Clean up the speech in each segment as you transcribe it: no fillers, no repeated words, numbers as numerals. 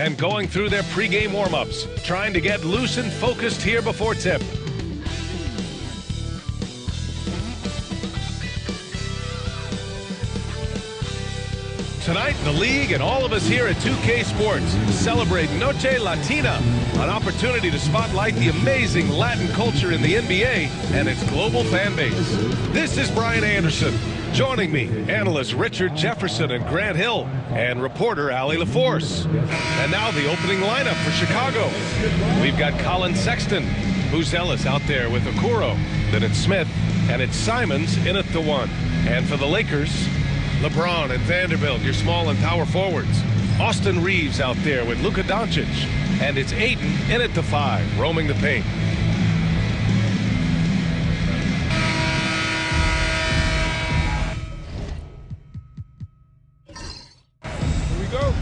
and going through their pregame warm-ups, trying to get loose and focused here before tip. Tonight, the league and all of us here at 2K Sports celebrate Noche Latina, an opportunity to spotlight the amazing Latin culture in the NBA and its global fan base. This is Brian Anderson. Joining me, analysts Richard Jefferson and Grant Hill, and reporter Allie LaForce. And now the opening lineup for Chicago. We've got Colin Sexton, Buzelis out there with Okoro. Then it's Smith, and it's Simons in at the 1. And for the Lakers, LeBron and Vanderbilt, your small and power forwards. Austin Reeves out there with Luka Doncic. And it's Ayton in at the 5, roaming the paint. Here we go.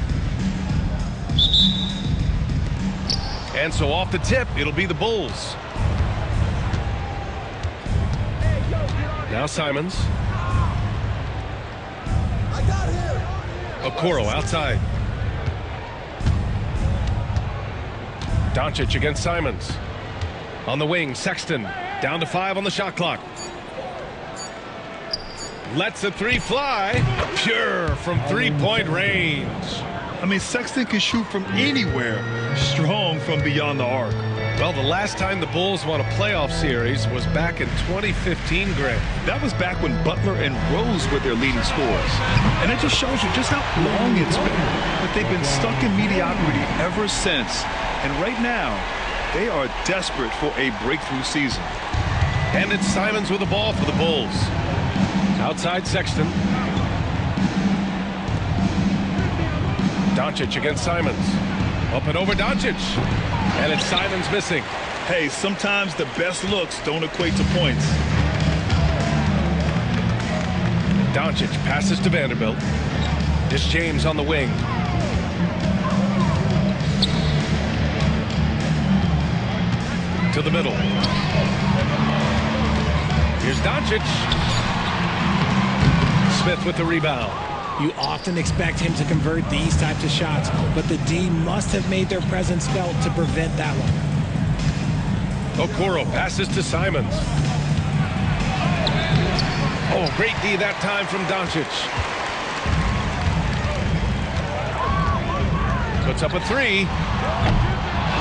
And so off the tip, it'll be the Bulls. Now Simons. Okoro outside. Doncic against Simons. On the wing, Sexton. Down to 5 on the shot clock. Lets the 3 fly. Pure from three-point range. I mean, Sexton can shoot from anywhere. Strong from beyond the arc. Well, the last time the Bulls won a playoff series was back in 2015, Grant. That was back when Butler and Rose were their leading scorers. And it just shows you just how long it's been. But they've been stuck in mediocrity ever since. And right now, they are desperate for a breakthrough season. And it's Simons with the ball for the Bulls. Outside Sexton. Doncic against Simons. Up and over Doncic. And it's Simons missing. Hey, sometimes the best looks don't equate to points. Doncic passes to Vanderbilt. It's James on the wing. To the middle. Here's Doncic. Smith with the rebound. You often expect him to convert these types of shots, but the D must have made their presence felt to prevent that one. Okoro passes to Simons. Oh, great D that time from Doncic. Puts up a 3.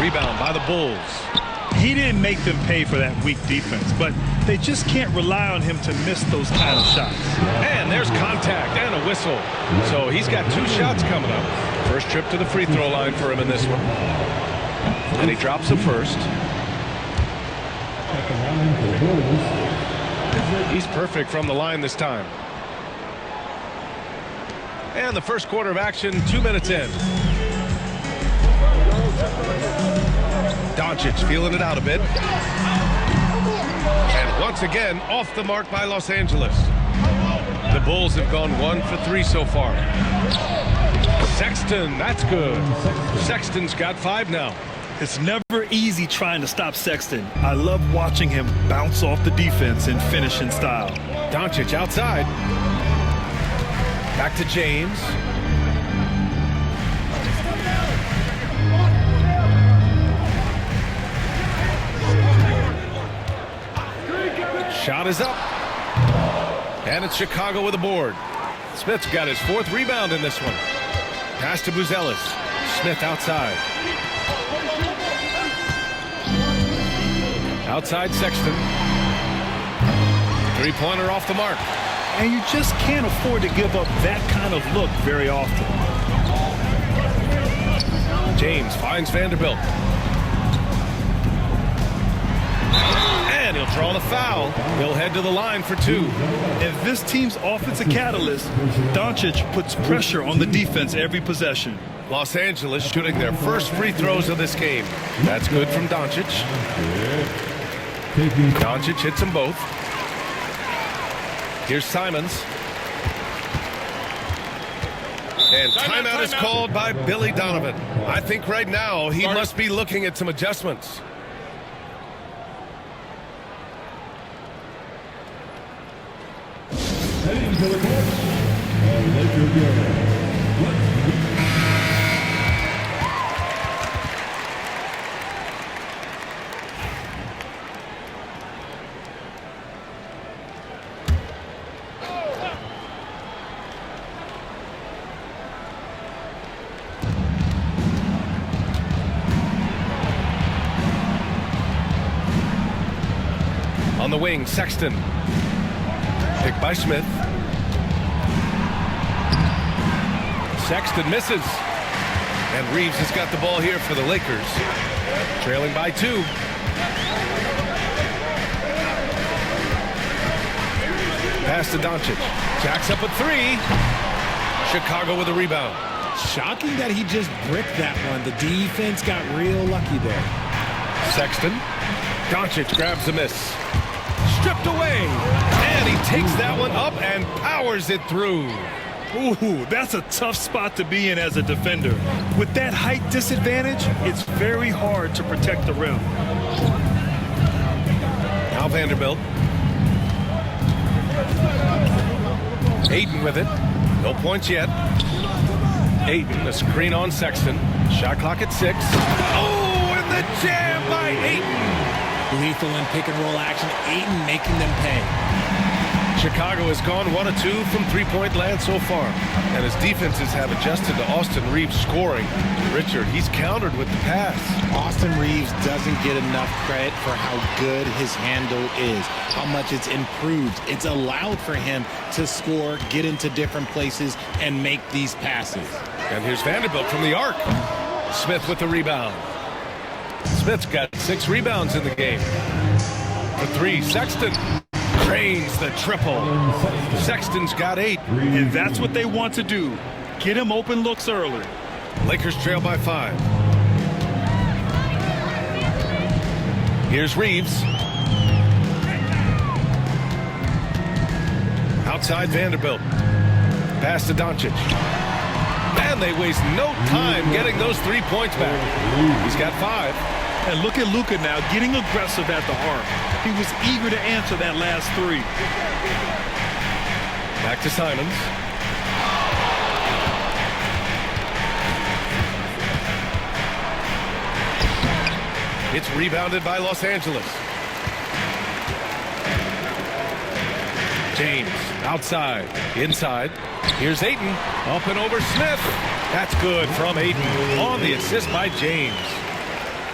Rebound by the Bulls. He didn't make them pay for that weak defense, but they just can't rely on him to miss those kind of shots. And there's contact and a whistle. So he's got 2 shots coming up. First trip to the free throw line for him in this one. And he drops the first. He's perfect from the line this time. And the first quarter of action, 2 minutes in. Doncic feeling it out a bit. And once again, off the mark by Los Angeles. The Bulls have gone 1 for 3 so far. Sexton, that's good. Sexton's got 5 now. It's never easy trying to stop Sexton. I love watching him bounce off the defense and finish in style. Doncic outside. Back to James. Shot is up. And it's Chicago with a board. Smith's got his 4th rebound in this one. Pass to Buzelis. Smith outside. Outside Sexton. 3-pointer off the mark. And you just can't afford to give up that kind of look very often. James finds Vanderbilt. And he'll draw the foul. He'll head to the line for 2. If this team's offensive catalyst, Doncic puts pressure on the defense every possession. Los Angeles shooting their first free throws of this game. That's good from Doncic. Doncic hits them both. Here's Simons. And timeout is called by Billy Donovan. I think right now he must be looking at some adjustments. On the wing, Sexton. Picked by Smith. Sexton misses. And Reeves has got the ball here for the Lakers. Trailing by 2. Pass to Doncic. Jacks up a 3. Chicago with a rebound. Shocking that he just bricked that one. The defense got real lucky there. Sexton. Doncic grabs the miss. Stripped away. And he takes that one up and powers it through. Ooh, that's a tough spot to be in as a defender. With that height disadvantage, it's very hard to protect the rim. Now Vanderbilt. Ayton with it. No points yet. Ayton, a screen on Sexton. Shot clock at 6. Oh, and the jam by Ayton. Lethal in pick-and-roll action. Ayton making them pay. Chicago has gone 1 of 2 from three-point land so far. And his defenses have adjusted to Austin Reeves scoring. Richard, he's countered with the pass. Austin Reeves doesn't get enough credit for how good his handle is, how much it's improved. It's allowed for him to score, get into different places, and make these passes. And here's Vanderbilt from the arc. Smith with the rebound. Smith's got 6 rebounds in the game. For 3, Sexton drains the triple. Sexton's got 8. And that's what they want to do. Get him open looks early. Lakers trail by 5. Here's Reeves. Outside Vanderbilt. Pass to Doncic. And they waste no time getting those 3 points back. He's got 5. And look at Luka now getting aggressive at the arc. He was eager to answer that last 3. Back to Simons. It's rebounded by Los Angeles. James outside, inside. Here's Ayton, up and over Smith. That's good from Ayton on the assist by James.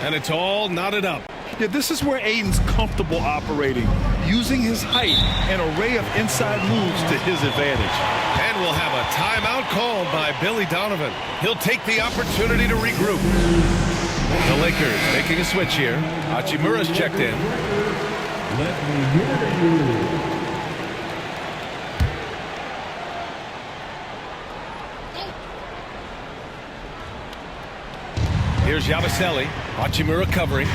And it's all knotted up. Yeah, this is where Ayton's comfortable operating, using his height and array of inside moves to his advantage. And we'll have a timeout called by Billy Donovan. He'll take the opportunity to regroup. The Lakers making a switch here. Hachimura's checked in. Here's Yabusele. Hachimura covering.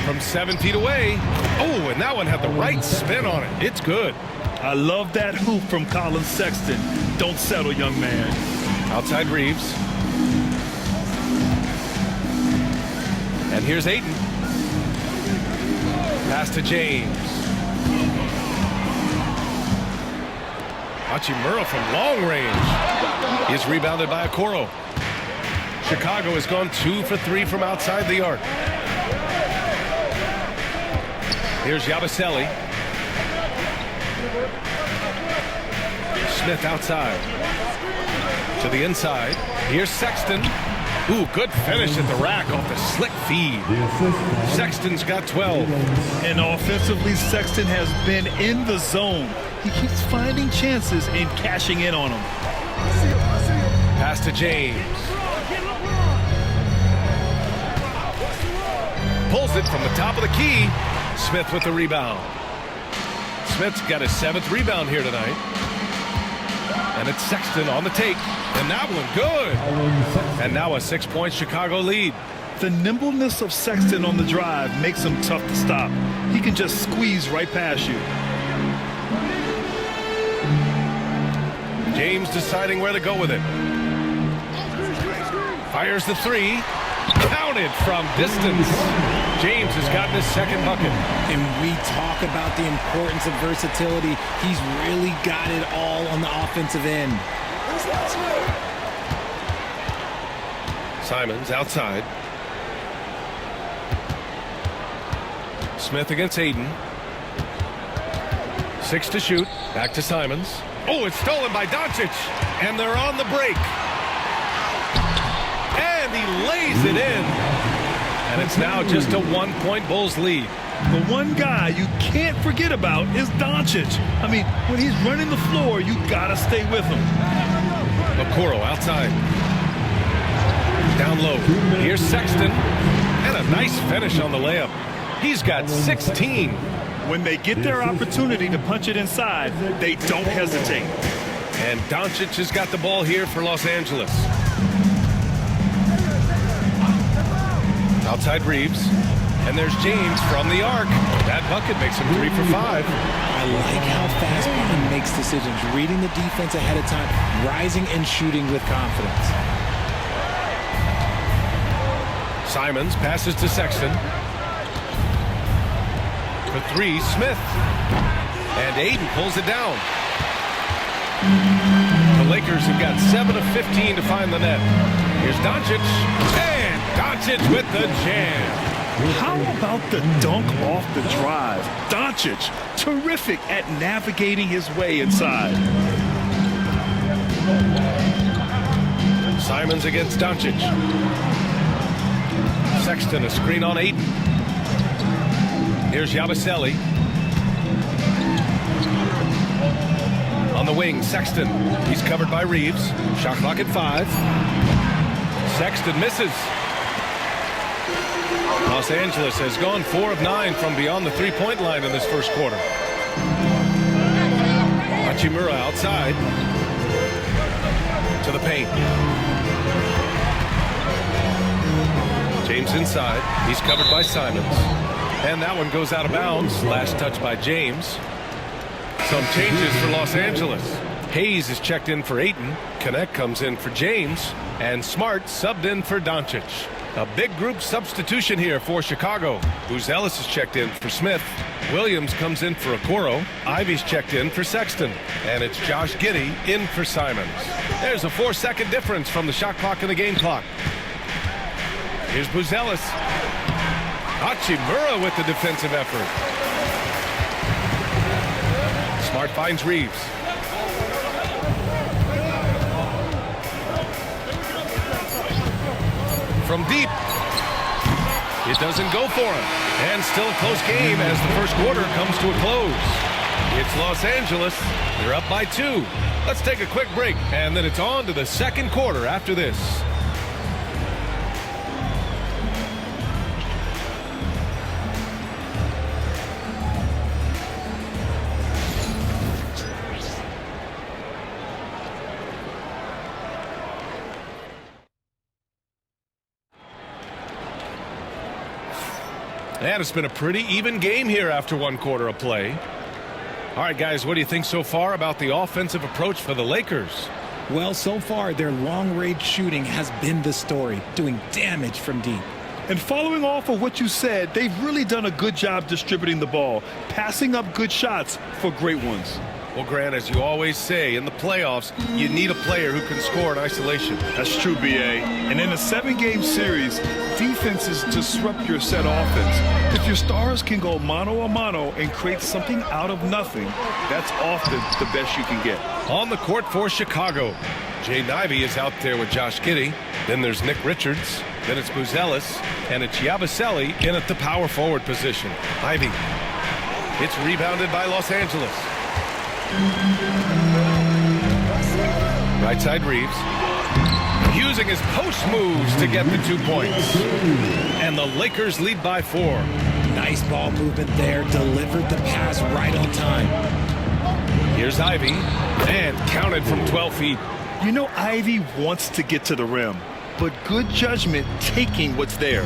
From 7 feet away. Oh, and that one had the right spin on it. It's good. I love that hoop from Colin Sexton. Don't settle, young man. Outside Reeves. And here's Ayton. Pass to James. Hachimura from long range. He's rebounded by Okoro. Chicago has gone 2 for 3 from outside the arc. Here's Yabusele. Smith outside. To the inside. Here's Sexton. Ooh, good finish at the rack off the slick feed. Sexton's got 12. And offensively, Sexton has been in the zone. He keeps finding chances and cashing in on them. Pass to James. Pulls it from the top of the key. Smith with the rebound. Smith's got his 7th rebound here tonight. And it's Sexton on the take. And that one good. And now a 6-point Chicago lead. The nimbleness of Sexton on the drive makes him tough to stop. He can just squeeze right past you. James deciding where to go with it. Fires the 3. Counted from distance. James has gotten his 2nd bucket. And we talk about the importance of versatility. He's really got it all on the offensive end. Simons outside. Smith against Ayton. 6 to shoot. Back to Simons. Oh, it's stolen by Doncic. And they're on the break. And he lays it in. And it's now just a 1-point Bulls lead. The one guy you can't forget about is Doncic. I mean, when he's running the floor, you got to stay with him. Okoro outside. Down low. Here's Sexton. And a nice finish on the layup. He's got 16. When they get their opportunity to punch it inside, they don't hesitate. And Doncic has got the ball here for Los Angeles. Outside Reeves. And there's James from the arc. That bucket makes him 3 for 5. I like how fast Bond makes decisions, reading the defense ahead of time, rising and shooting with confidence. Simons passes to Sexton. For 3, Smith. And Ayton pulls it down. The Lakers have got 7 of 15 to find the net. Here's Doncic. And Doncic with the jam. How about the dunk off the drive? Doncic, terrific at navigating his way inside. Simons against Doncic. Sexton, a screen on Ayton. Here's Yabusele. On the wing, Sexton. He's covered by Reeves. Shot clock at 5. Sexton misses. Los Angeles has gone 4 of 9 from beyond the three-point line in this first quarter. Hachimura outside. To the paint. James inside. He's covered by Simons. And that one goes out of bounds. Last touch by James. Some changes for Los Angeles. Hayes is checked in for Ayton. Connect comes in for James. And Smart subbed in for Doncic. A big group substitution here for Chicago. Buzelis is checked in for Smith. Williams comes in for Okoro. Ivy's checked in for Sexton. And it's Josh Giddey in for Simons. There's a 4-second difference from the shot clock and the game clock. Here's Buzelis. Hachimura with the defensive effort. Smart finds Reeves. From deep. It doesn't go for him. And still a close game as the first quarter comes to a close. It's Los Angeles. They're up by 2. Let's take a quick break, and then it's on to the second quarter after this. And it's been a pretty even game here after 1 quarter of play. All right, guys, what do you think so far about the offensive approach for the Lakers? Well, so far, their long-range shooting has been the story, doing damage from deep. And following off of what you said, they've really done a good job distributing the ball, passing up good shots for great ones. Well, Grant, as you always say, in the playoffs, you need a player who can score in isolation. That's true, B.A. And in a 7-game series, defense is disrupt your set offense. If your stars can go mano-a-mano and create something out of nothing, that's often the best you can get. On the court for Chicago, Jaden Ivey is out there with Josh Giddey. Then there's Nick Richards. Then it's Buzelis. And it's Yabusele in at the power forward position. Ivey. It's rebounded by Los Angeles. Right side Reeves. Using his post moves to get the 2 points. And the Lakers lead by 4. Nice ball movement there. Delivered the pass right on time. Here's Ivey. And counted from 12 feet. You know, Ivey wants to get to the rim, but good judgment taking what's there.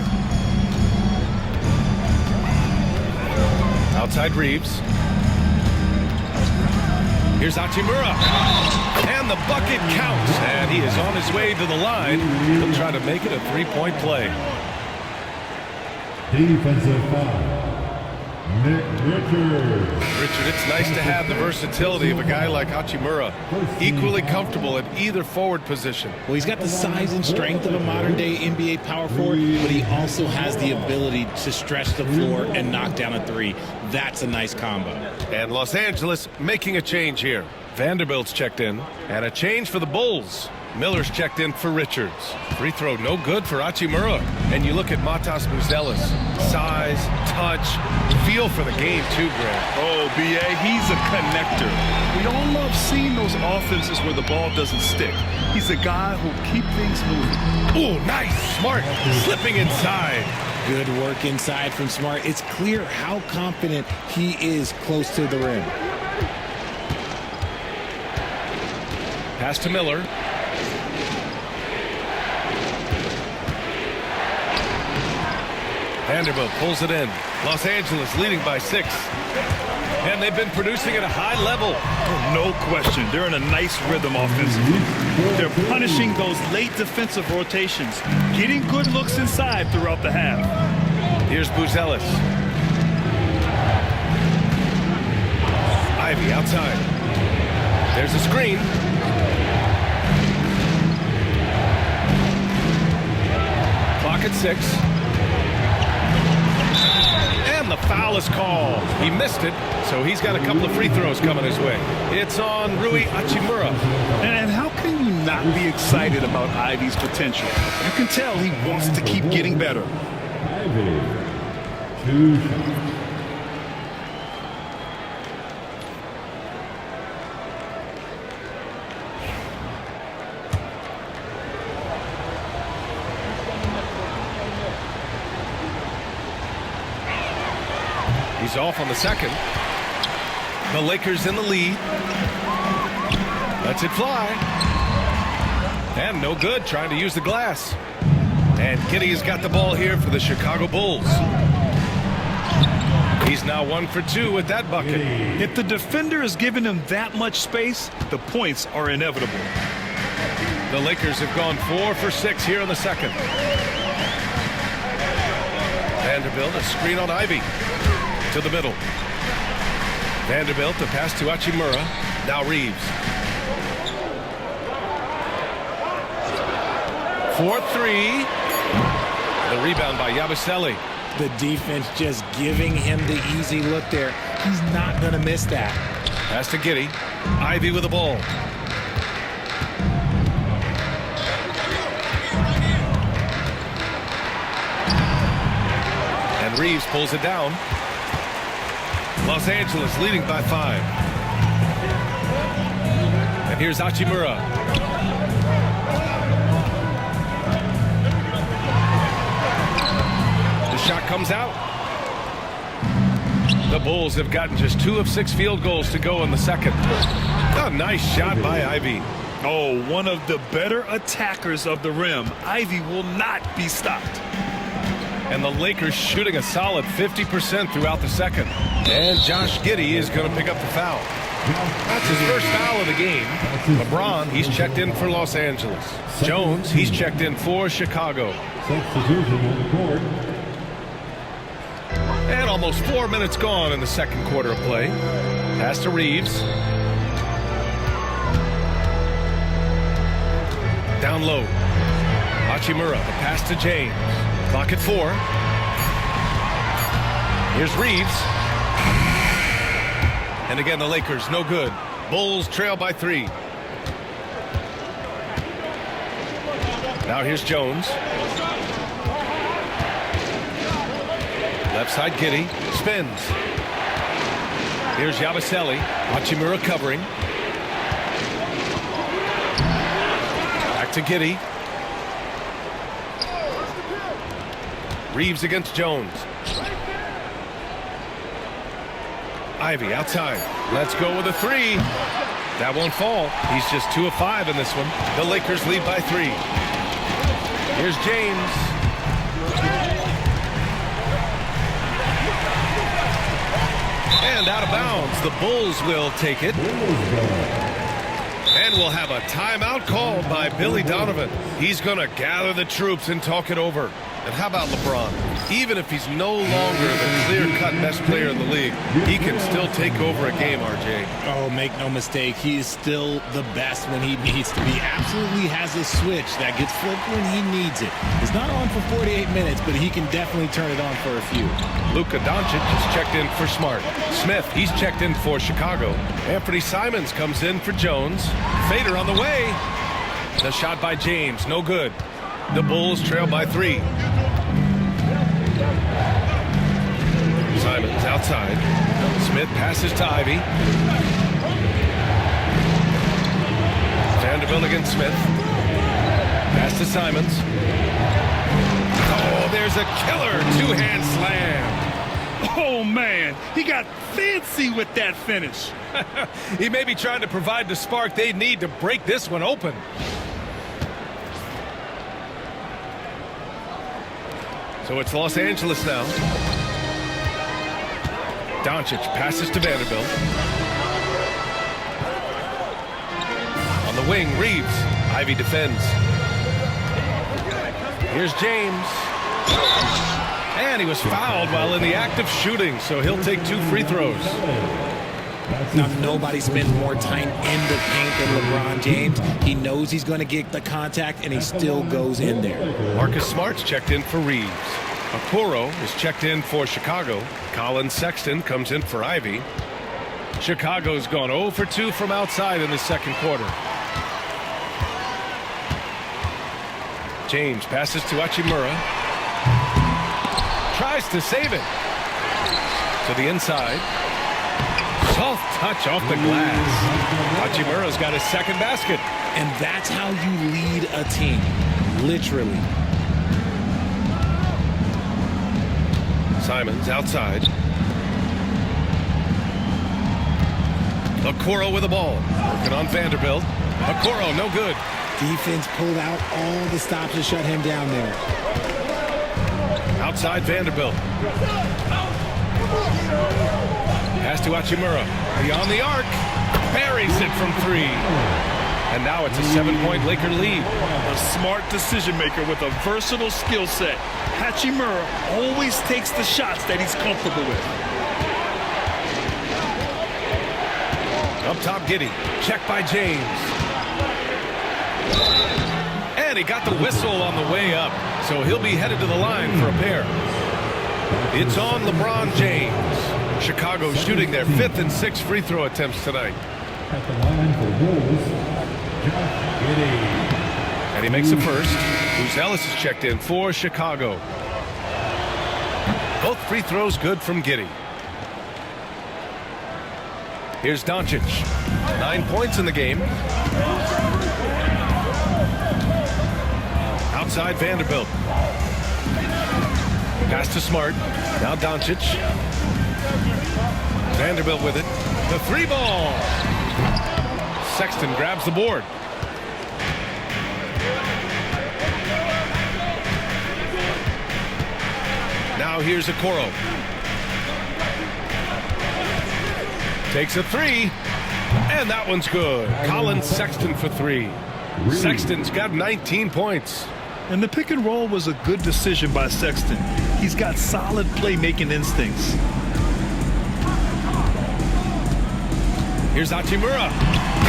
Outside Reeves. Here's Hachimura. And the bucket counts. And he is on his way to the line. He'll try to make it a 3-point play. Defensive foul. Nick Richards. Richard, it's nice to have the versatility of a guy like Hachimura. Equally comfortable at either forward position. Well, he's got the size and strength of a modern-day NBA power forward, but he also has the ability to stretch the floor and knock down a 3. That's a nice combo. And Los Angeles making a change here. Vanderbilt's checked in. And a change for the Bulls. Miller's checked in for Richards. Free throw no good for Hachimura. And you look at Matas Buzelis. Size, touch, feel for the game too, Grant. Oh, B.A., he's a connector. We all love seeing those offenses where the ball doesn't stick. He's a guy who'll keep things moving. Oh, nice. Smart. Slipping inside. Good work inside from Smart. It's clear how confident he is close to the rim. Pass to Miller. Vanderbilt pulls it in. Los Angeles leading by 6. And they've been producing at a high level. No question. They're in a nice rhythm offensively. They're punishing those late defensive rotations, getting good looks inside throughout the half. Here's Buzelis. Ivey outside. There's a screen. Clock at 6. And the foul is called. He missed it, so he's got a couple of free throws coming his way. It's on Rui Hachimura. And how can you not be excited about Ivey's potential? You can tell he wants to keep getting better. Ivey, 2 shots. He's off on the second. The Lakers in the lead. Lets it fly. And no good, trying to use the glass. And Giddey's got the ball here for the Chicago Bulls. He's now 1 for 2 with that bucket. If the defender is giving him that much space, the points are inevitable. The Lakers have gone 4 for 6 here in the second. Vanderbilt, a screen on Ivey. To the middle. Vanderbilt, the pass to Hachimura. Now Reeves. 4-3. The rebound by Yabusele. The defense just giving him the easy look there. He's not going to miss that. Pass to Giddey. Ivey with the ball. And Reeves pulls it down. Los Angeles leading by 5. And here's Hachimura. The shot comes out. The Bulls have gotten just 2 of 6 field goals to go in the second. A nice shot by Ivey. Oh, one of the better attackers of the rim. Ivey will not be stopped. And the Lakers shooting a solid 50% throughout the second. And Josh Giddey is going to pick up the foul. That's his first foul of the game. LeBron, he's checked in for Los Angeles. Jones, he's checked in for Chicago. Substitution on the court. And almost 4 minutes gone in the second quarter of play. Pass to Reeves. Down low. Hachimura, the pass to James. Clock at 4. Here's Reeves. And again, the Lakers, no good. Bulls trail by 3. Now here's Jones. Left side, Giddey. Spins. Here's Yabusele. Hachimura covering. Back to Giddey. Reeves against Jones. Ivey outside. Let's go with a 3. That won't fall. He's just 2 of 5 in this one. The Lakers lead by 3. Here's James. And out of bounds. The Bulls will take it. And we'll have a timeout called by Billy Donovan. He's going to gather the troops and talk it over. And how about LeBron? Even if he's no longer the clear-cut best player in the league, he can still take over a game, RJ. Oh, make no mistake. He is still the best when he needs to be. Absolutely has a switch that gets flipped when he needs it. It's not on for 48 minutes, but he can definitely turn it on for a few. Luka Doncic is checked in for Smart. Smith, he's checked in for Chicago. Anthony Simons comes in for Jones. Fader on the way. The shot by James, no good. The Bulls trail by 3. Simons outside. Smith passes to Ivy. Vanderbilt against Smith. Pass to Simons. Oh, there's a killer two-hand slam. Oh, man, he got fancy with that finish. He may be trying to provide the spark they need to break this one open. So it's Los Angeles now. Doncic passes to Vanderbilt. On the wing, Reeves. Ivy defends. Here's James. And he was fouled while in the act of shooting, so he'll take 2 free throws. Now, nobody spends more time in the paint than LeBron James. He knows he's going to get the contact, and he still goes in there. Marcus Smart's checked in for Reeves. Okoro is checked in for Chicago. Colin Sexton comes in for Ivy. Chicago's gone 0 for 2 from outside in the second quarter. James passes to Hachimura. Tries to save it. To the inside. Soft touch off the glass. Hachimura's got his second basket. And that's how you lead a team. Literally. Simons outside. Okoro with the ball. Working on Vanderbilt. Okoro, no good. Defense pulled out all the stops to shut him down there. Outside Vanderbilt. Pass to Hachimura. Beyond the arc. Buries it from 3. And now it's a 7-point Laker lead. A smart decision maker with a versatile skill set. Hachimura always takes the shots that he's comfortable with. Up top, Giddey. Check by James. And he got the whistle on the way up, so he'll be headed to the line for a pair. It's on LeBron James. Chicago shooting their 5th and 6th free throw attempts tonight. At the line for Bulls, Josh Giddey. And he makes the first. Ellis is checked in for Chicago. Both free throws good from Giddey. Here's Doncic. 9 points in the game. Outside Vanderbilt. Pass to Smart. Now Doncic. Vanderbilt with it. The 3 ball. Sexton grabs the board. Now here's Okoro. Takes a 3. And that one's good. Colin Sexton for 3. Sexton's got 19 points. And the pick and roll was a good decision by Sexton. He's got solid playmaking instincts. Here's Hachimura.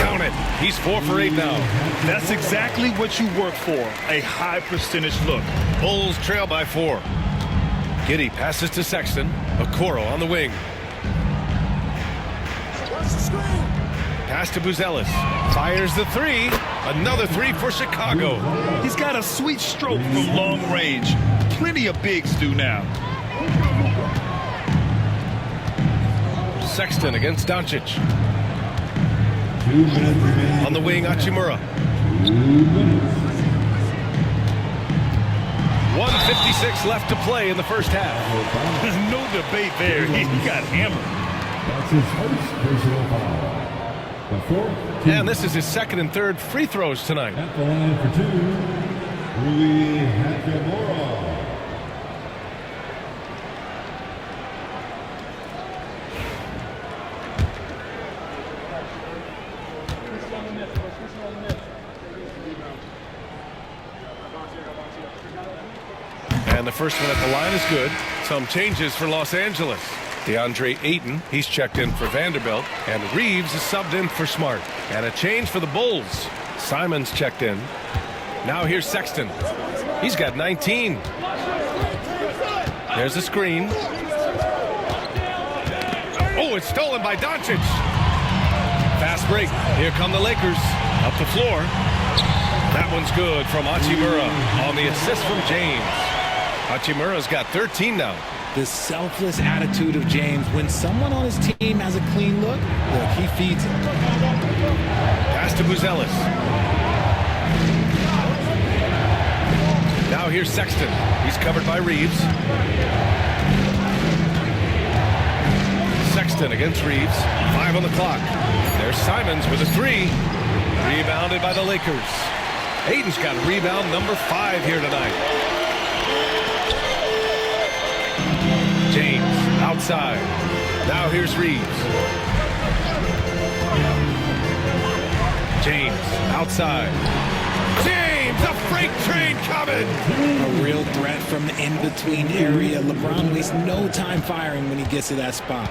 Count it. He's 4 for 8 now. That's exactly what you work for, a high percentage look. Bulls trail by 4. Giddey passes to Sexton. Okoro on the wing. Pass to Buzelis. Fires the 3. Another 3 for Chicago. He's got a sweet stroke from long range. Plenty of bigs do now. Sexton against Doncic. 2 minutes remaining. On the wing, Hachimura. 2 minutes. 1:56 left to play in the first half. No debate there. He got hammered. That's his first personal foul. The 4th. And this is his 2nd and 3rd free throws tonight. At the line for 2, Rui Hachimura. And the first one at the line is good. Some changes for Los Angeles. DeAndre Ayton, he's checked in for Vanderbilt. And Reeves is subbed in for Smart. And a change for the Bulls. Simons checked in. Now here's Sexton. He's got 19. There's the screen. Oh, it's stolen by Doncic. Fast break. Here come the Lakers. Up the floor. That one's good from Hachimura on the assist from James. Hachimura's got 13 now. The selfless attitude of James. When someone on his team has a clean look, he feeds it. Pass to Buzelis. Now here's Sexton. He's covered by Reeves. Sexton against Reeves. 5 on the clock. There's Simons with a 3. Rebounded by the Lakers. Ayton's got rebound number 5 here tonight. James outside. Now here's Reeves. James outside. James, a freight train coming. A real threat from the in-between area. LeBron wastes no time firing when he gets to that spot.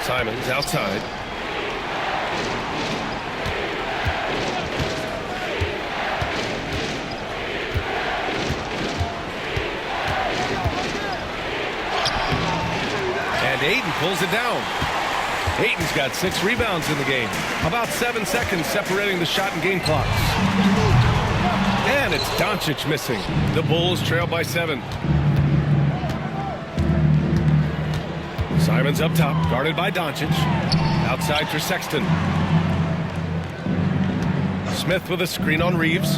Simons outside. And Ayton pulls it down. Ayton's got 6 rebounds in the game. About 7 seconds separating the shot and game clocks. And it's Doncic missing. The Bulls trail by 7. Simons up top, guarded by Doncic. Outside for Sexton. Smith with a screen on Reeves.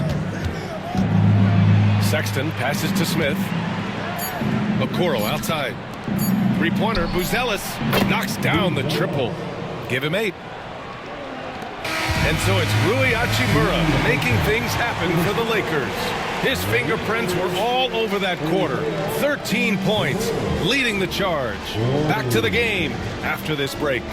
Sexton passes to Smith. Okoro outside. Three-pointer, Buzelis knocks down the triple. Give him 8. And so it's Rui Hachimura making things happen for the Lakers. His fingerprints were all over that quarter. 13 points, leading the charge. Back to the game after this break.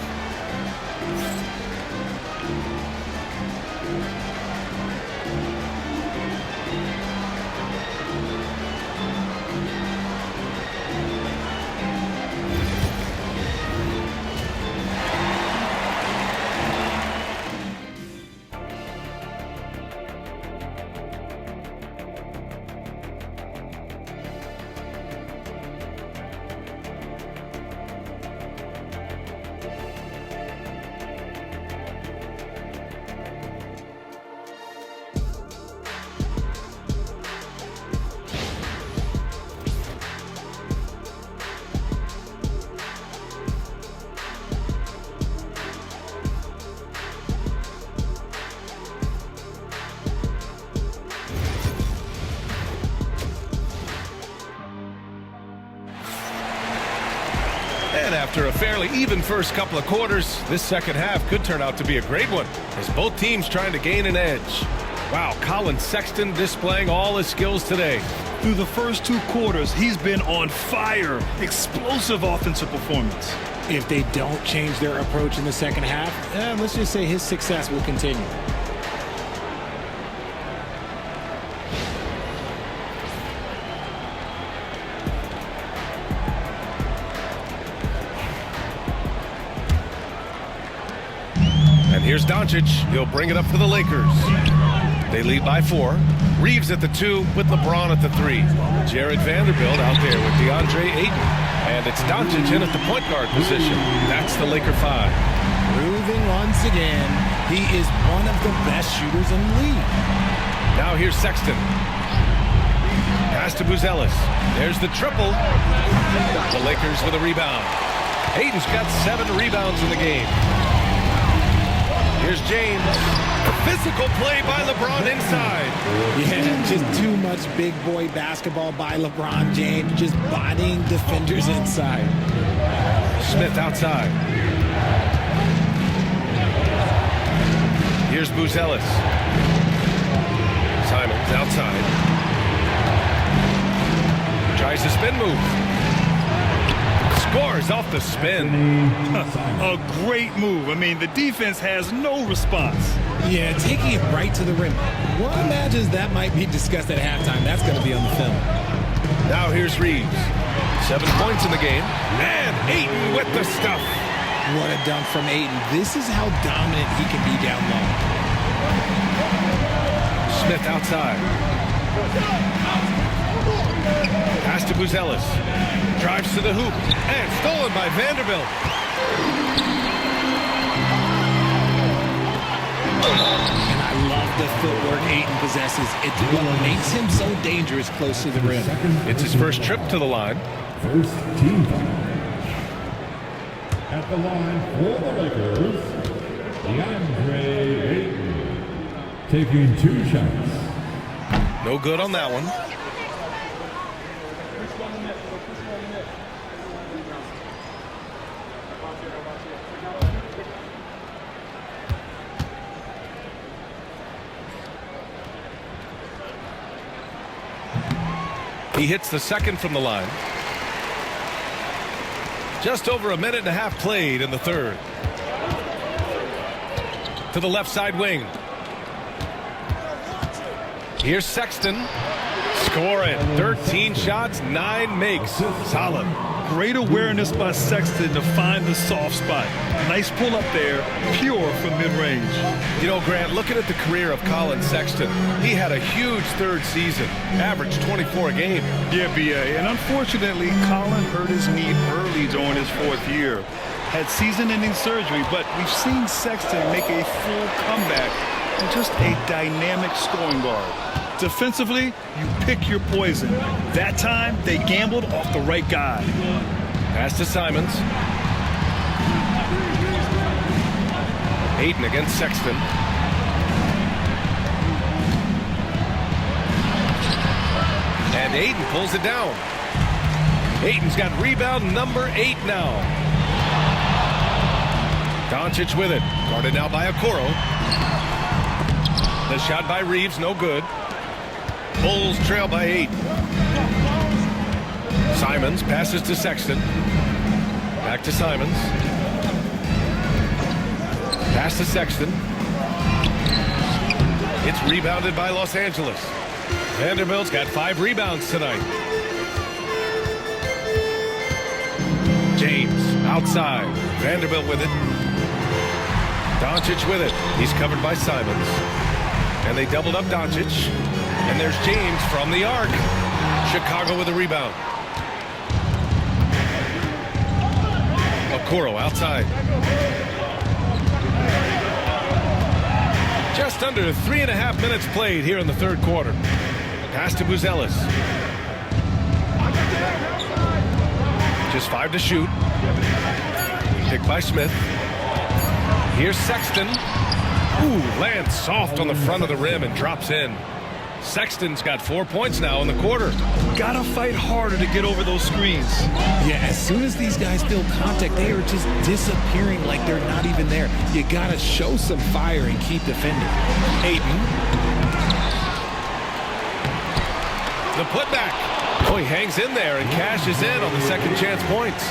And after a fairly even first couple of quarters, this second half could turn out to be a great one, as both teams trying to gain an edge. Wow, Colin Sexton displaying all his skills today. Through the first 2 quarters, he's been on fire. Explosive offensive performance. If they don't change their approach in the second half, let's just say his success will continue. And here's Doncic. He'll bring it up for the Lakers. They lead by 4. Reeves at the 2 with LeBron at the 3. Jared Vanderbilt out there with DeAndre Ayton. And it's Doncic in at the point guard position. That's the Laker 5. Proving once again, he is one of the best shooters in the league. Now here's Sexton. Pass to Buzelis. There's the triple. The Lakers with a rebound. Ayton's got 7 rebounds in the game. Here's James. A physical play by LeBron inside. Yeah, just too much big boy basketball by LeBron James, just bodying defenders inside. Smith outside. Here's Buzelis. Simons outside. Tries a spin move. Scores off the spin. A great move. I mean, the defense has no response. Yeah, taking it right to the rim. One imagines that might be discussed at halftime. That's going to be on the film. Now here's Reeves. 7 points in the game. And Ayton with the stuff. What a dunk from Ayton. This is how dominant he can be down low. Smith outside. Pass to Buzelis. Drives to the hoop. And stolen by Vanderbilt. And I love the footwork Ayton possesses. It's what makes him so dangerous close to the rim. It's his first trip to the line. First team foul. At the line for the Lakers, DeAndre Ayton, taking 2 shots. No good on that one. He hits the second from the line. Just over a minute and a half played in the third. To the left side wing. Here's Sexton. Scoring. 13 shots, 9 makes. Solid. Great awareness by Sexton to find the soft spot. Nice pull up there, pure from mid-range. You know, Grant, looking at the career of Colin Sexton, he had a huge third season, averaged 24 a game. Yeah, B.A. And unfortunately, Colin hurt his knee early during his 4th year. Had season-ending surgery, but we've seen Sexton make a full comeback and just a dynamic scoring guard. Defensively, you pick your poison. That time, they gambled off the right guy. Pass to Simons. Ayton against Sexton. And Ayton pulls it down. Ayton's got rebound number 8 now. Doncic with it. Guarded now by Okoro. The shot by Reeves, no good. Bulls trail by 8. Simons passes to Sexton. Back to Simons. Pass to Sexton. It's rebounded by Los Angeles. Vanderbilt's got 5 rebounds tonight. James outside. Vanderbilt with it. Doncic with it. He's covered by Simons. And they doubled up Doncic. And there's James from the arc. Chicago with a rebound. Okoro outside. Just under 3.5 minutes played here in the third quarter. Pass to Buzelis. Just 5 to shoot. Picked by Smith. Here's Sexton. Ooh, lands soft on the front of the rim and drops in. Sexton's got 4 points now in the quarter. Gotta fight harder to get over those screens. Yeah, as soon as these guys feel contact, they are just disappearing like they're not even there. You gotta show some fire and keep defending. Ayton. The putback. Oh, he hangs in there and cashes in on the second chance points.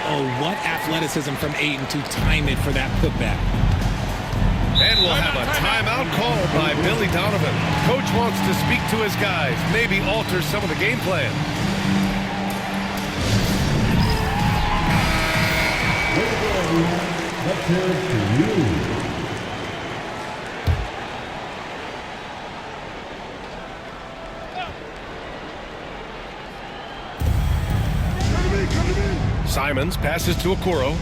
Oh, what athleticism from Ayton to time it for that putback. And we'll have a timeout called by Billy Donovan. Coach wants to speak to his guys, maybe alter some of the game plan. Let's hear it to you. Simons passes to Okoro.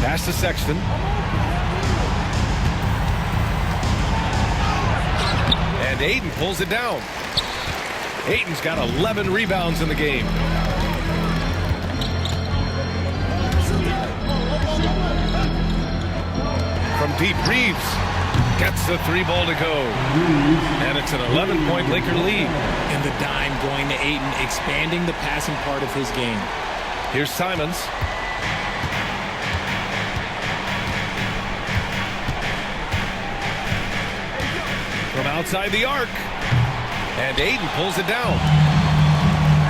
Pass to Sexton. And Ayton pulls it down. Ayton's got 11 rebounds in the game. From deep, Reeves gets the 3-ball to go. And it's an 11-point Laker lead. And the dime going to Ayton, expanding the passing part of his game. Here's Simons. From outside the arc. And Ayton pulls it down.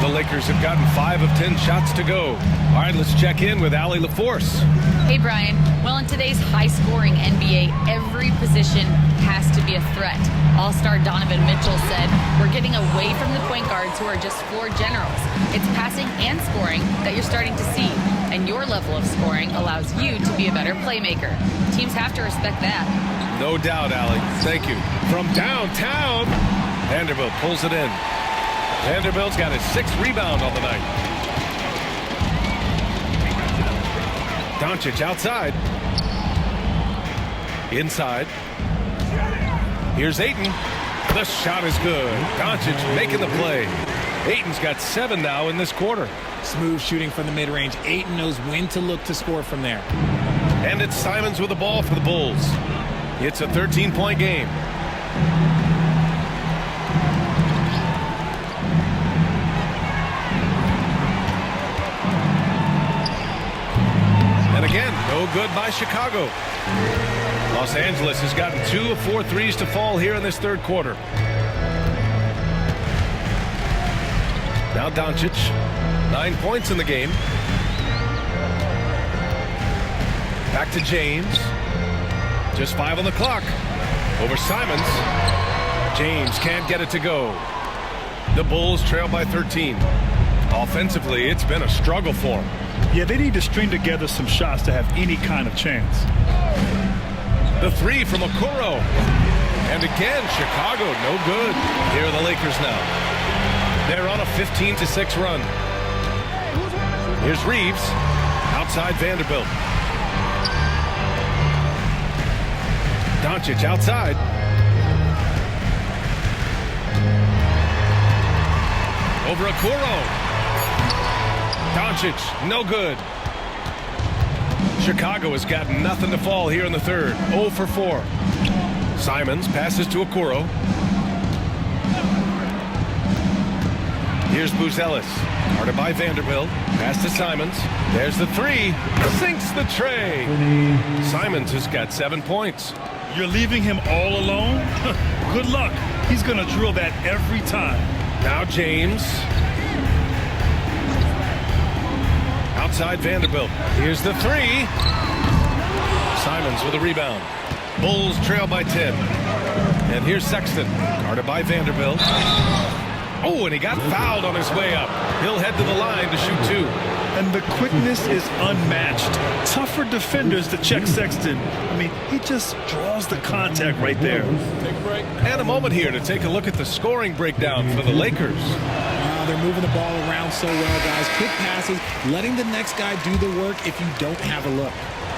The Lakers have gotten 5 of 10 shots to go. All right, let's check in with Allie LaForce. Hey, Brian. Well, in today's high-scoring NBA, every position has to be a threat. All-star Donovan Mitchell said, we're getting away from the point guards who are just floor generals. It's passing and scoring that you're starting to see. And your level of scoring allows you to be a better playmaker. Teams have to respect that. No doubt, Allie. Thank you. From downtown, Vanderbilt pulls it in. Vanderbilt's got his 6th rebound on the night. Doncic outside. Inside. Here's Ayton. The shot is good. Doncic making the play. Ayton's got 7 now in this quarter. Smooth shooting from the mid-range. Ayton knows when to look to score from there. And it's Simons with the ball for the Bulls. It's a 13-point game. And again, no good by Chicago. Los Angeles has gotten 2 of 4 threes to fall here in this third quarter. Now Doncic, 9 points in the game. Back to James. Just 5 on the clock. Over Simons. James can't get it to go. The Bulls trail by 13. Offensively, it's been a struggle for them. Yeah, they need to string together some shots to have any kind of chance. The 3 from Okoro. And again, Chicago, no good. Here are the Lakers now. They're on a 15-6 run. Here's Reeves. Outside Vanderbilt. Doncic outside. Over Okoro. Doncic, no good. Chicago has got nothing to fall here in the third. 0 for 4. Simons passes to Okoro. Here's Buzelis. Guarded by Vanderbilt. Pass to Simons. There's the 3. Sinks the tray. Simons has got 7 points. You're leaving him all alone? Good luck. He's going to drill that every time. Now James. Outside Vanderbilt. Here's the 3. Simons with a rebound. Bulls trail by 10. And here's Sexton. Guarded by Vanderbilt. Oh, and he got fouled on his way up. He'll head to the line to shoot 2. And the quickness is unmatched. Tough for defenders to check Sexton. I mean, he just draws the contact right there. Take a break. And a moment here to take a look at the scoring breakdown for the Lakers. They're moving the ball around so well, guys. Quick passes, letting the next guy do the work if you don't have a look.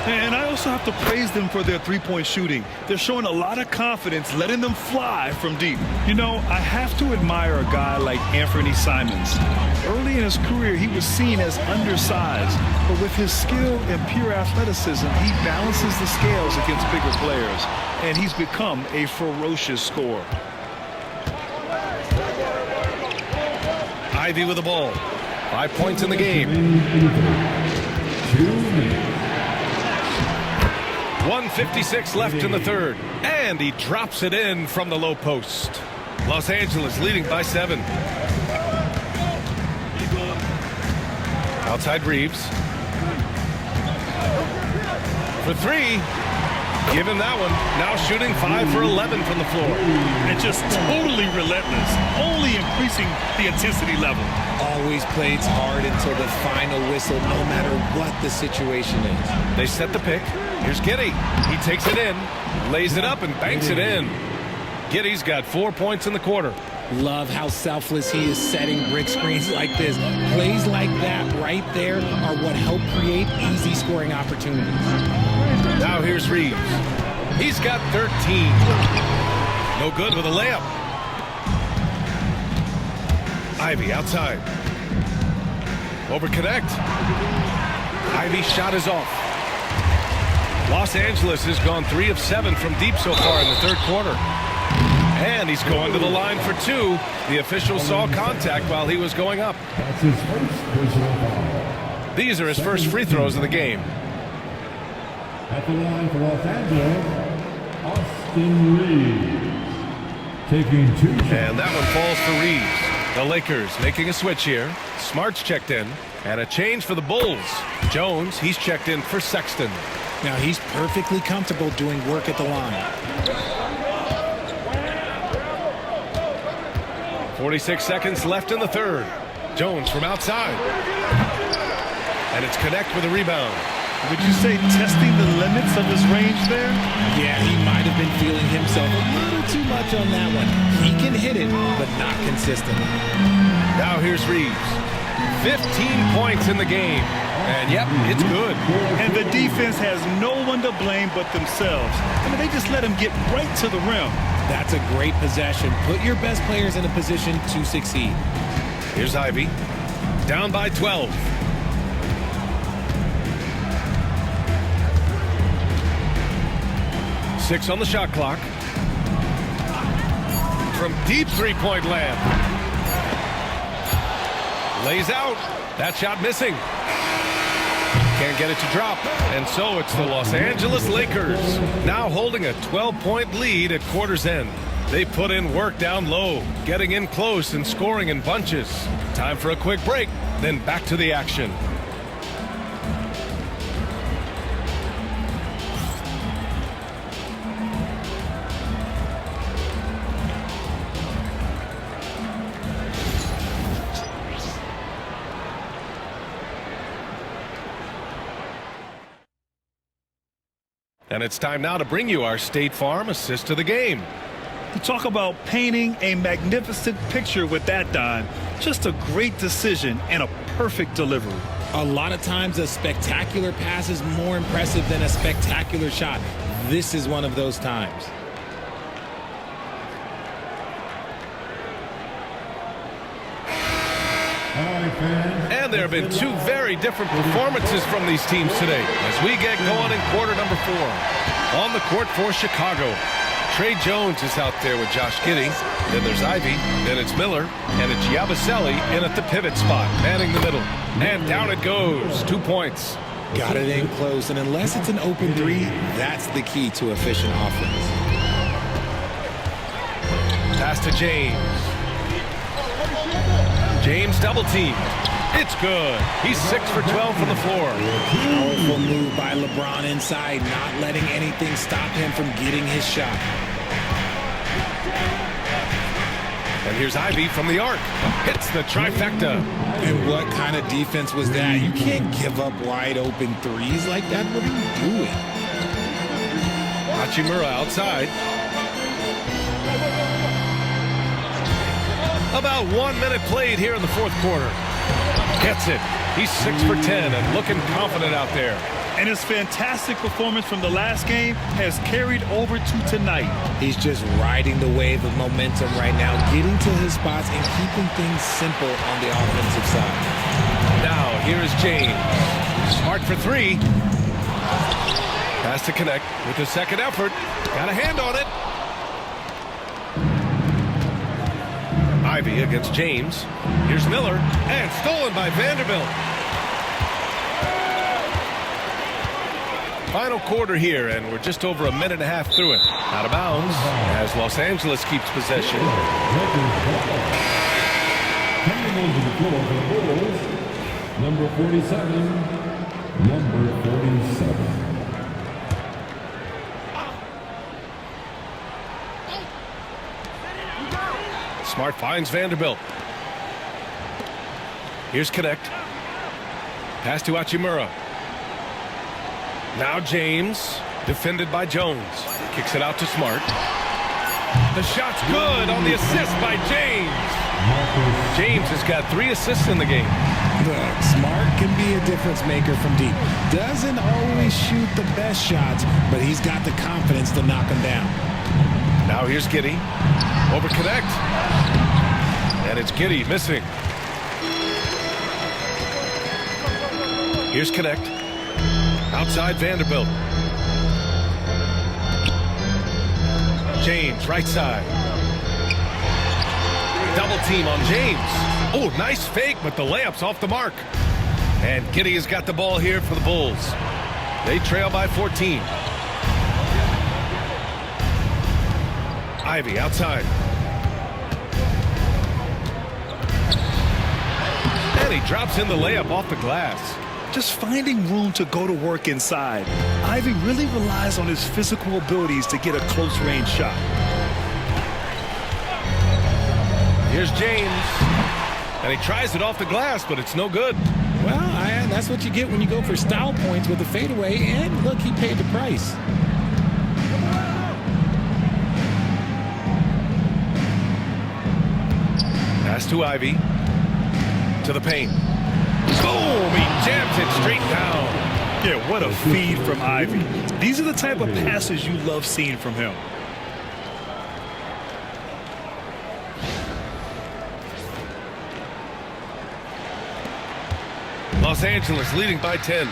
And I also have to praise them for their three-point shooting. They're showing a lot of confidence, letting them fly from deep. You know, I have to admire a guy like Anthony Simons. Early in his career, he was seen as undersized, but with his skill and pure athleticism, he balances the scales against bigger players, and he's become a ferocious scorer. Ivy with the ball. 5 points in the game. 1:56 left in the third. And he drops it in from the low post. Los Angeles leading by 7. Outside Reeves. For 3. Give him that one. Now shooting 5 for 11 from the floor. And just totally relentless. Only increasing the intensity level. Always plays hard until the final whistle, no matter what the situation is. They set the pick. Here's Giddey. He takes it in, lays it up, and banks it in. Giddey's got 4 points in the quarter. Love how selfless he is setting brick screens like this. Plays like that right there are what help create easy scoring opportunities. Now here's Reeves. He's got 13. No good with a layup. Ivy outside. Over connect. Ivy's shot is off. Los Angeles has gone 3 of 7 from deep so far in the third quarter. And he's going to the line for 2. The official saw contact while he was going up. That's his first personal foul. These are his first free throws of the game. At the line for Los Angeles, Austin Reeves. Taking 2 shots. And that one falls for Reeves. The Lakers making a switch here. Smart's checked in. And a change for the Bulls. Jones, he's checked in for Sexton. Now he's perfectly comfortable doing work at the line. 46 seconds left in the third. Jones from outside. And it's Connect with a rebound. Would you say testing the limits of his range there? Yeah, he might have been feeling himself a little too much on that one. He can hit it, but not consistently. Now here's Reeves. 15 points in the game. And yep, it's good. And the defense has no one to blame but themselves. I mean, they just let him get right to the rim. That's a great possession. Put your best players in a position to succeed. Here's Ivy. Down by 12. Six on the shot clock. From deep three-point land. Lays out. That shot missing. Can't get it to drop. And so it's the Los Angeles Lakers now holding a 12-point lead at quarter's end. They put in work down low, getting in close and scoring in bunches. Time for a quick break, then back to the action. And it's time now to bring you our State Farm assist of the game. You talk about painting a magnificent picture with that, Don. Just a great decision and a perfect delivery. A lot of times a spectacular pass is more impressive than a spectacular shot. This is one of those times. And there have been two very different performances from these teams today as we get going in quarter number 4. On the court for Chicago, Trey Jones is out there with Josh Giddey. Then there's Ivy. Then it's Miller. And it's Yabusele in at the pivot spot, manning the middle. And down it goes. 2 points. Got it in close, and unless it's an open three, that's the key to efficient offense. Pass to James. James double teamed. It's good. He's 6 for 12 from the floor. Powerful move by LeBron inside, not letting anything stop him from getting his shot. And here's Ivy from the arc. Hits the trifecta. And what kind of defense was that? You can't give up wide open threes like that. What are you doing? Hachimura outside. About 1 minute played here in the fourth quarter. Gets it. He's 6 for 10 and looking confident out there. And his fantastic performance from the last game has carried over to tonight. He's just riding the wave of momentum right now, getting to his spots and keeping things simple on the offensive side. Now, here is James. Smart for 3. Has to connect with the second effort. Got a hand on it. Ivy against James. Here's Miller. And stolen by Vanderbilt. Final quarter here, and we're just over a minute and a half through it. Out of bounds as Los Angeles keeps possession. Coming onto the floor for the Bulls, number 47. Number 47. Smart finds Vanderbilt. Here's Connect. Pass to Hachimura. Now James, defended by Jones. Kicks it out to Smart. The shot's good on the assist by James. James has got 3 assists in the game. Look, Smart can be a difference maker from deep. Doesn't always shoot the best shots, but he's got the confidence to knock them down. Now here's Giddey. Over Connect. And it's Giddey missing. Here's Connect. Outside Vanderbilt. James, right side. Double team on James. Oh, nice fake, but the layup's off the mark. And Giddey has got the ball here for the Bulls. They trail by 14. Ivy outside. And he drops in the layup off the glass. Just finding room to go to work inside. Ivy really relies on his physical abilities to get a close-range shot. Here's James. And he tries it off the glass, but it's no good. Well, that's what you get when you go for style points with a fadeaway. And look, he paid the price. Pass to Ivy. To the paint. Boom! He jams it straight down. Yeah, what a feed from Ivy. These are the type of passes you love seeing from him. Los Angeles leading by 10.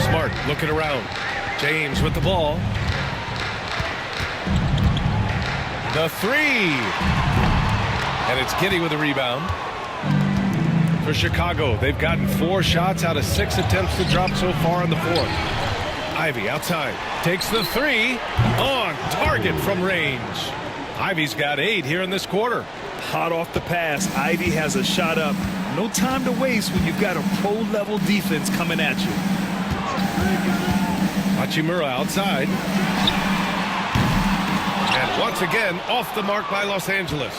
Smart looking around. James with the ball. The three. And it's Giddey with a rebound. For Chicago, they've gotten 4 shots out of 6 attempts to drop so far in the fourth. Ivy outside. Takes the three. On target from range. Ivy's got 8 here in this quarter. Hot off the pass, Ivy has a shot up. No time to waste when you've got a pro-level defense coming at you. Hachimura outside. And once again, off the mark by Los Angeles.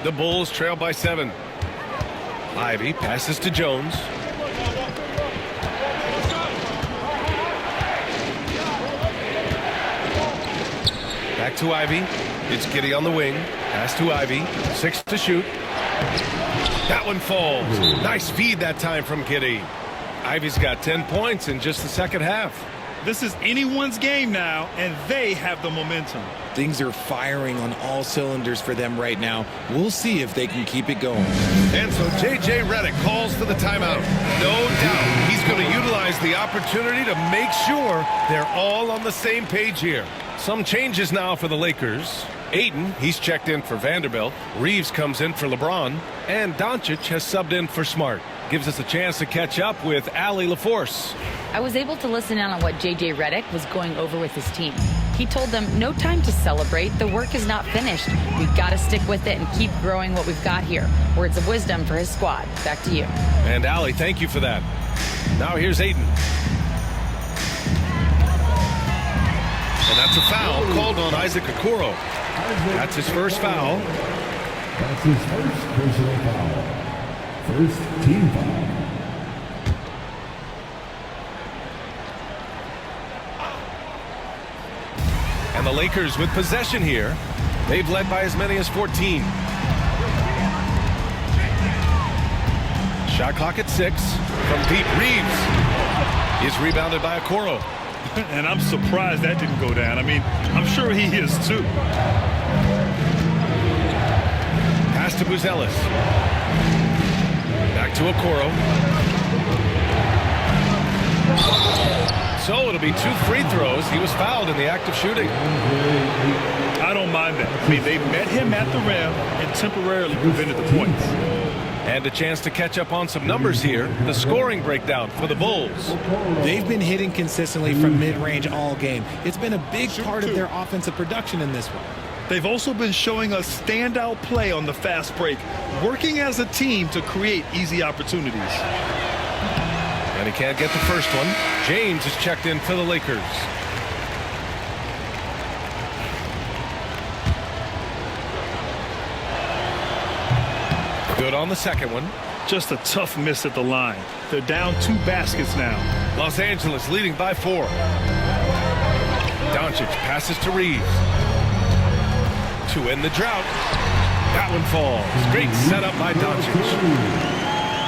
The Bulls trail by 7. Ivy passes to Jones. Back to Ivy. It's Giddey on the wing. Pass to Ivy. 6 to shoot. That one falls. Nice feed that time from Giddey. Ivy's got 10 points in just the second half. This is anyone's game now, and they have the momentum. Things are firing on all cylinders for them right now. We'll see if they can keep it going. And so J.J. Redick calls for the timeout. No doubt he's going to utilize the opportunity to make sure they're all on the same page here. Some changes now for the Lakers. Ayton, he's checked in for Vanderbilt. Reeves comes in for LeBron. And Doncic has subbed in for Smart. Gives us a chance to catch up with Allie LaForce. I was able to listen in on what J.J. Redick was going over with his team. He told them, no time to celebrate. The work is not finished. We've got to stick with it and keep growing what we've got here. Words of wisdom for his squad. Back to you. And Allie, thank you for that. Now here's Ayton. And that's a foul called on Isaac Okoro. That's his first foul. That's his first personal foul. First team foul. And the Lakers with possession here. They've led by as many as 14. Shot clock at 6 from deep. Reeves is rebounded by Okoro. And I'm surprised that didn't go down. I mean, I'm sure he is too. Pass to Buzelis. Back to Okoro. So it'll be 2 free throws. He was fouled in the act of shooting. I don't mind that. I mean, they met him at the rim and temporarily prevented the points. And a chance to catch up on some numbers here. The scoring breakdown for the Bulls. They've been hitting consistently from mid-range all game. It's been a big part of their offensive production in this one. They've also been showing us standout play on the fast break, working as a team to create easy opportunities. And he can't get the first one. James is checked in for the Lakers. Good on the second one. Just a tough miss at the line. They're down 2 baskets now. Los Angeles leading by 4. Doncic passes to Reeves. To end the drought. That one falls. Great setup by Doncic.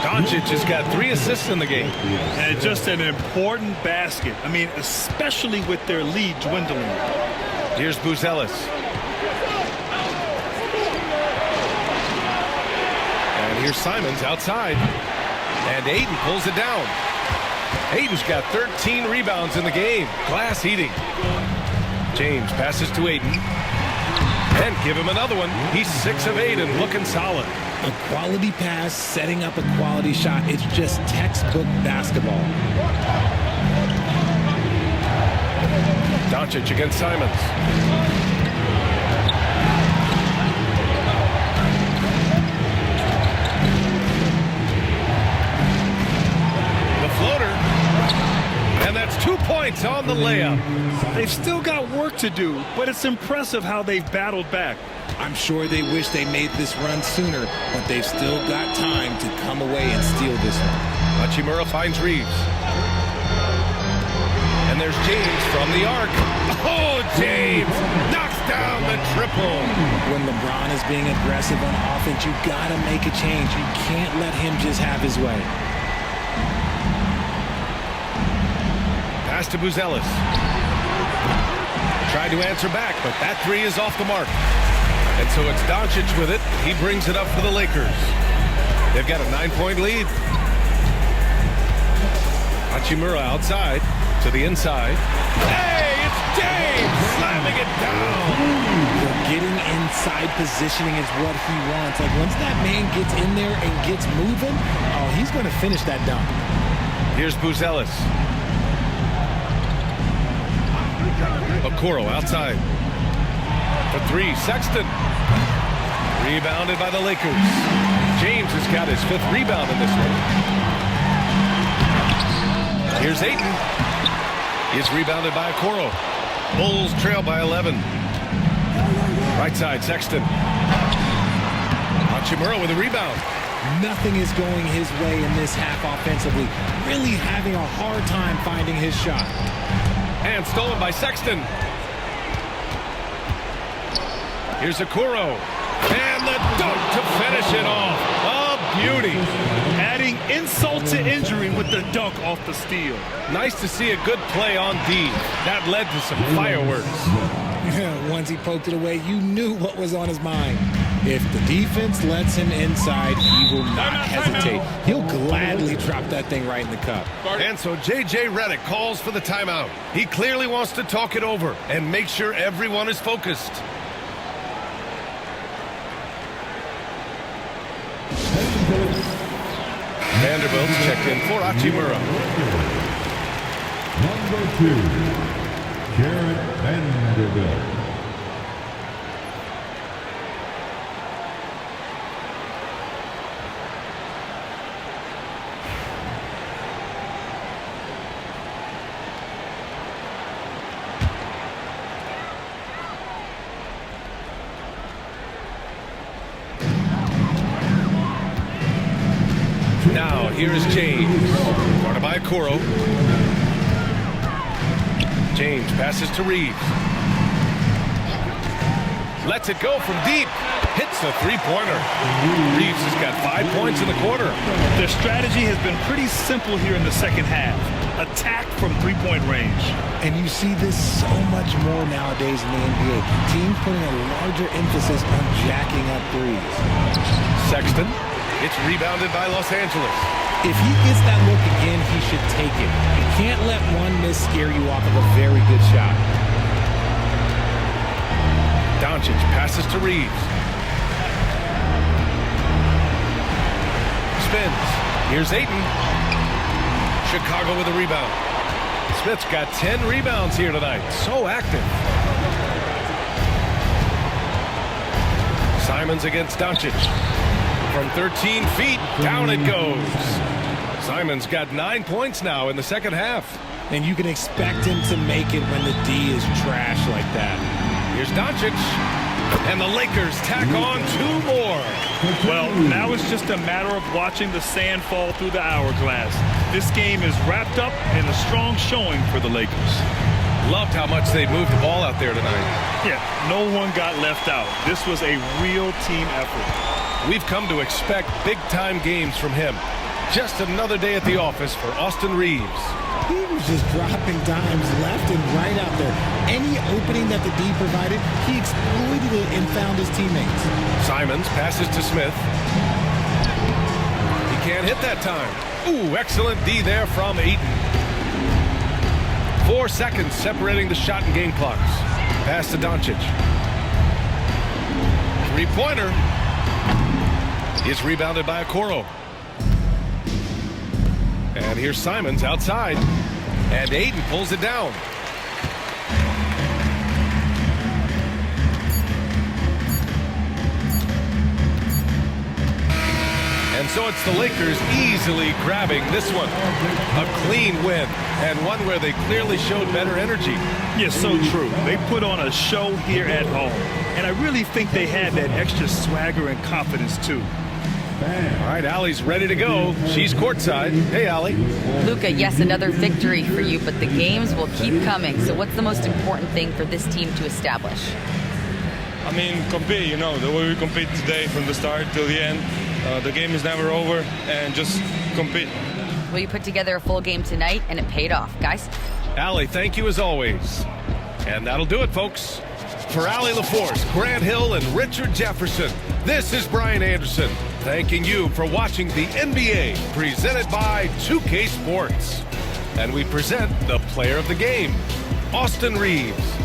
Doncic has got 3 assists in the game. And just an important basket. I mean, especially with their lead dwindling. Here's Buzelis. And here's Simons outside. And Ayton pulls it down. Ayton's got 13 rebounds in the game. Glass heating. James passes to Ayton. And give him another one. He's 6 of 8 and looking solid. A quality pass, setting up a quality shot. It's just textbook basketball. Doncic against Simons. The floater. And that's 2 points on the layup. They've still got work to do, but it's impressive how they've battled back. I'm sure they wish they made this run sooner, but they've still got time to come away and steal this one. Hachimura finds Reeves. And there's James from the arc. Oh, James knocks down the triple. When LeBron is being aggressive on offense, you got to make a change. You can't let him just have his way. Pass to Buzelis. Tried to answer back, but that three is off the mark. And so it's Doncic with it. He brings it up for the Lakers. They've got a 9-point lead. Hachimura outside to the inside. Hey, it's James slamming it down. Getting inside positioning is what he wants. Like once that man gets in there and gets moving, oh, he's going to finish that dunk. Here's Buzelis. Okoro outside. For three, Sexton. Rebounded by the Lakers. James has got his 5th rebound in this one. Here's Ayton. He's rebounded by Okoro. Bulls trail by 11. Right side, Sexton. Hachimura with a rebound. Nothing is going his way in this half offensively. Really having a hard time finding his shot. And stolen by Sexton. Here's Okoro. And the dunk to finish it off. A beauty. Adding insult to injury with the dunk off the steal. Nice to see a good play on D. That led to some fireworks. Once he poked it away, you knew what was on his mind. If the defense lets him inside, he will not hesitate. He'll gladly drop that thing right in the cup. And so J.J. Redick calls for the timeout. He clearly wants to talk it over and make sure everyone is focused. Vanderbilt's checked in for Hachimura. Number 2, Jarred Vanderbilt. Now, here is James. Guarded by Okoro. James passes to Reeves. Lets it go from deep. Hits the three-pointer. Reeves has got 5 points in the quarter. Their strategy has been pretty simple here in the second half. Attack from three-point range. And you see this so much more nowadays in the NBA. Teams putting a larger emphasis on jacking up threes. Sexton. It's rebounded by Los Angeles. If he gets that look again, he should take it. You can't let one miss scare you off of a very good shot. Doncic passes to Reeves. Spins. Here's Ayton. Chicago with a rebound. Smith's got 10 rebounds here tonight. So active. Simons against Doncic. From 13 feet, down it goes. Simons got 9 points now in the second half. And you can expect him to make it when the D is trash like that. Here's Doncic. And the Lakers tack on 2 more. Well, now it's just a matter of watching the sand fall through the hourglass. This game is wrapped up in a strong showing for the Lakers. Loved how much they moved the ball out there tonight. Yeah, no one got left out. This was a real team effort. We've come to expect big-time games from him. Just another day at the office for Austin Reeves. He was just dropping dimes left and right out there. Any opening that the D provided, he exploited it and found his teammates. Simons passes to Smith. He can't hit that time. Ooh, excellent D there from Ayton. 4 seconds separating the shot and game clocks. Pass to Doncic. Three-pointer. Is rebounded by Okoro. And here's Simons outside. And Ayton pulls it down. And so it's the Lakers easily grabbing this one. A clean win, and one where they clearly showed better energy. Yeah, so true. They put on a show here at home. And I really think they had that extra swagger and confidence, too. All right, Allie's ready to go. She's courtside. Hey, Allie. Luka, yes, another victory for you, but the games will keep coming. So what's the most important thing for this team to establish? I mean, compete, you know, the way we compete today from the start till the end. The game is never over, and just compete. Well, you put together a full game tonight, and it paid off, guys. Allie, thank you as always. And that'll do it, folks. For Allie LaForce, Grant Hill, and Richard Jefferson, this is Brian Anderson, thanking you for watching the NBA, presented by 2K Sports. And we present the player of the game, Austin Reaves.